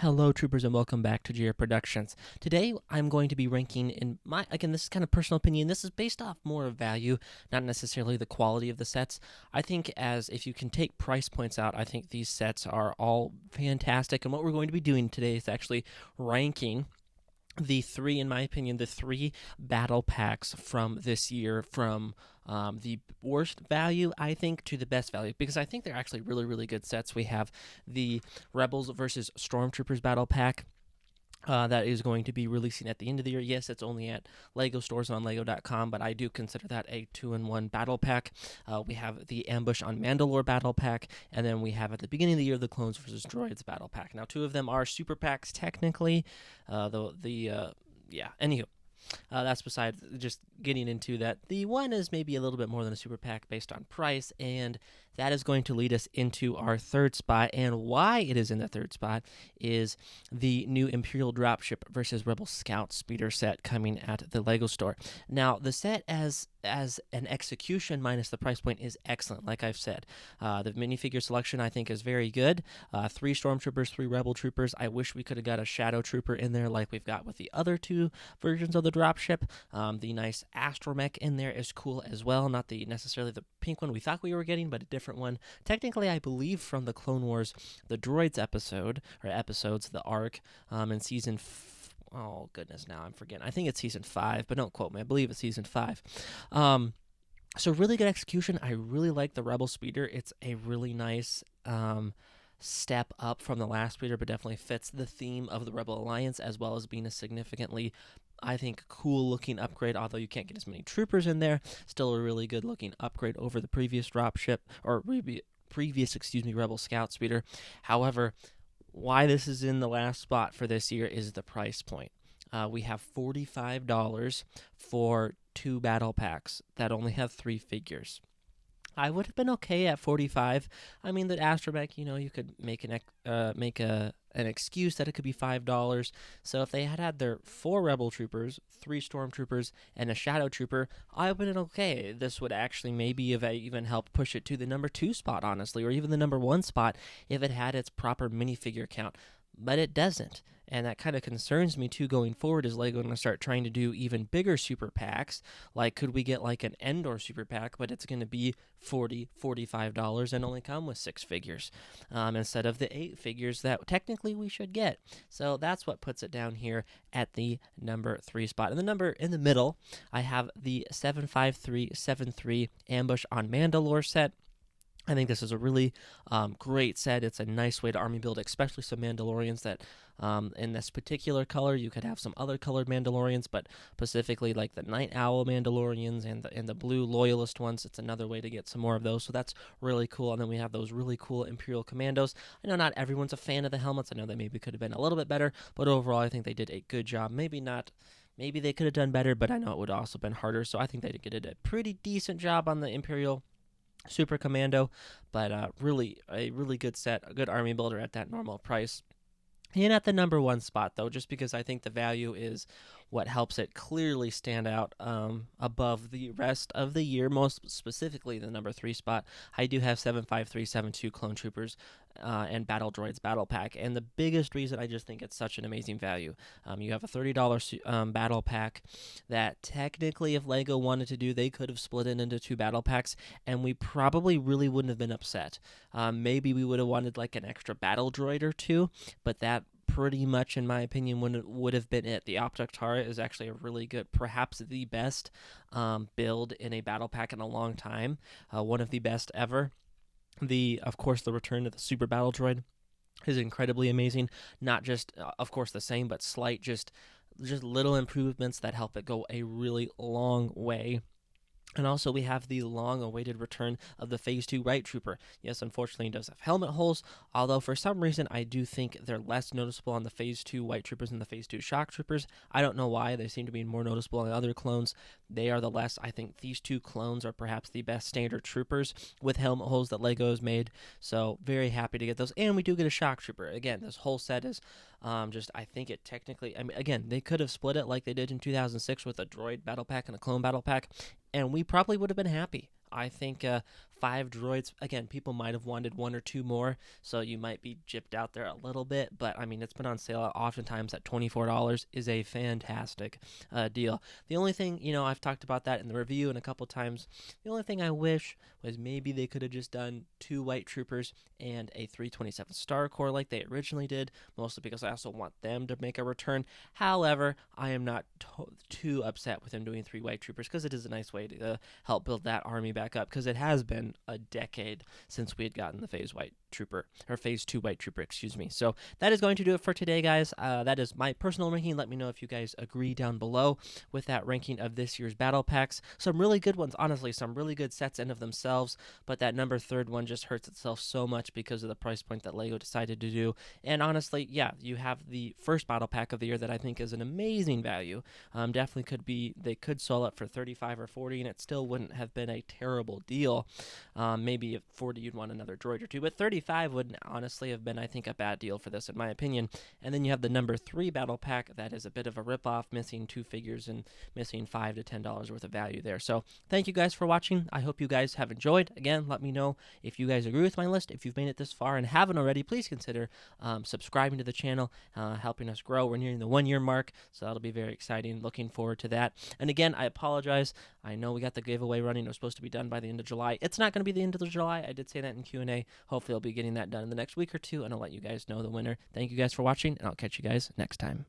Hello, troopers, and welcome back to G.A.R. Productions. Today, I'm going to be ranking again, this is kind of personal opinion. This is based off more of value, not necessarily the quality of the sets. I think if you can take price points out, I think these sets are all fantastic. And what we're going to be doing today is actually ranking in my opinion, the three battle packs from this year, from the worst value, I think, to the best value, because I think they're actually really, really good sets. We have the Rebels versus Stormtroopers battle pack. That is going to be releasing at the end of the year. Yes, it's only at Lego stores and on Lego.com, but I do consider that a 2-in-1 battle pack. We have the Ambush on Mandalore battle pack, and then we have at the beginning of the year the Clones versus Droids battle pack. Now, two of them are super packs technically. Anywho, that's beside just getting into that. The one is maybe a little bit more than a super pack based on price, and that is going to lead us into our third spot. And why it is in the third spot is the new Imperial Dropship versus Rebel Scout Speeder set coming at the Lego store. Now, the set as an execution minus the price point is excellent. Like I've said, the minifigure selection I think is very good. 3 Stormtroopers, 3 Rebel Troopers. I wish we could have got a Shadow Trooper in there like we've got with the other 2 versions of the dropship. The nice astromech in there is cool as well. Not necessarily the pink one we thought we were getting, but a different one. Technically, I believe from the Clone Wars, the Droids episodes, the arc in season. Oh goodness, now I'm forgetting. I think it's season 5, but don't quote me. I believe it's season 5. So really good execution. I really like the Rebel Speeder. It's a really nice step up from the last speeder, but definitely fits the theme of the Rebel Alliance, as well as being a significantly, I think, cool looking upgrade. Although you can't get as many troopers in there, still a really good looking upgrade over the previous dropship, or previous Rebel Scout Speeder. However, why this is in the last spot for this year is the price point. We have $45 for 2 battle packs that only have 3 figures. I would have been okay at 45. I mean, the astromech, you could make an excuse that it could be $5. So if they had their 4 Rebel Troopers, 3 Stormtroopers, and a Shadow Trooper, I would have been okay. This would actually maybe have even helped push it to the number 2 spot, honestly, or even the number 1 spot if it had its proper minifigure count. But it doesn't, and that kind of concerns me too going forward. Is Lego going to start trying to do even bigger super packs? Like, could we get like an Endor super pack, but it's going to be $45 and only come with 6 figures instead of the 8 figures that technically we should get? So that's what puts it down here at the number 3 spot. And the number in the middle, I have the 75373 Ambush on Mandalore set. I think this is a really great set. It's a nice way to army build, especially some Mandalorians that in this particular color. You could have some other colored Mandalorians, but specifically like the Night Owl Mandalorians and the blue Loyalist ones. It's another way to get some more of those, so that's really cool. And then we have those really cool Imperial Commandos. I know not everyone's a fan of the helmets. I know they maybe could have been a little bit better, but overall I think they did a good job. Maybe they could have done better, but I know it would also have been harder, so I think they did a pretty decent job on the Imperial Super Commando, but a really good set, a good army builder at that normal price. And at the number 1 spot, though, just because I think the value is what helps it clearly stand out above the rest of the year, most specifically the number 3 spot, I do have 75372 Clone Troopers and Battle Droids Battle Pack. And the biggest reason I just think it's such an amazing value, you have a $30 battle pack that technically if Lego wanted to do, they could have split it into 2 battle packs, and we probably really wouldn't have been upset. Maybe we would have wanted like an extra battle droid or 2, but that pretty much, in my opinion, would have been it. The Optic-Tara is actually a really good, perhaps the best build in a battle pack in a long time. One of the best ever. Of course, the return of the Super Battle Droid is incredibly amazing. Not just, of course, the same, but slight, just little improvements that help it go a really long way. And also we have the long-awaited return of the Phase 2 Right Trooper. Yes, unfortunately, he does have helmet holes, although for some reason I do think they're less noticeable on the Phase 2 White Troopers than the Phase 2 Shock Troopers. I don't know why. They seem to be more noticeable on other clones. They are the less. I think these 2 clones are perhaps the best standard troopers with helmet holes that LEGO has made, so very happy to get those. And we do get a Shock Trooper. Again, this whole set is I think it technically, I mean, again, they could have split it like they did in 2006 with a droid battle pack and a clone battle pack, and we probably would have been happy. I think 5 droids. Again, people might have wanted 1 or 2 more, so you might be gypped out there a little bit, but I mean, it's been on sale oftentimes at $24 is a fantastic deal. The only thing, I've talked about that in the review and a couple times. The only thing I wish was maybe they could have just done 2 white troopers and a 327 Star Corps like they originally did, mostly because I also want them to make a return. However, I am not too upset with them doing 3 white troopers because it is a nice way to help build that army back up, because it has been a decade since we had gotten the phase 2 white trooper, excuse me. So that is going to do it for today, guys. That is my personal ranking. Let me know if you guys agree down below with that ranking of this year's battle packs. Some really good ones, honestly, some really good sets in of themselves, but that number 3 one just hurts itself so much because of the price point that LEGO decided to do. And honestly, yeah, you have the first battle pack of the year that I think is an amazing value. Definitely they could sell it for 35 or 40, and it still wouldn't have been a terrible deal. Maybe at 40 you'd want another droid or 2, but 35 would honestly have been, I think, a bad deal for this, in my opinion. And then you have the number 3 battle pack that is a bit of a ripoff, missing 2 figures and missing $5 to $10 worth of value there. So thank you guys for watching. I hope you guys have enjoyed. Again, let me know if you guys agree with my list. If you've made it this far and haven't already, please consider subscribing to the channel, helping us grow. We're nearing the 1-year mark, so that'll be very exciting. Looking forward to that. And again, I apologize. I know we got the giveaway running. It was supposed to be done by the end of July. It's not going to be the end of July. I did say that in Q&A. Hopefully I'll be getting that done in the next week or 2, and I'll let you guys know the winner. Thank you guys for watching, and I'll catch you guys next time.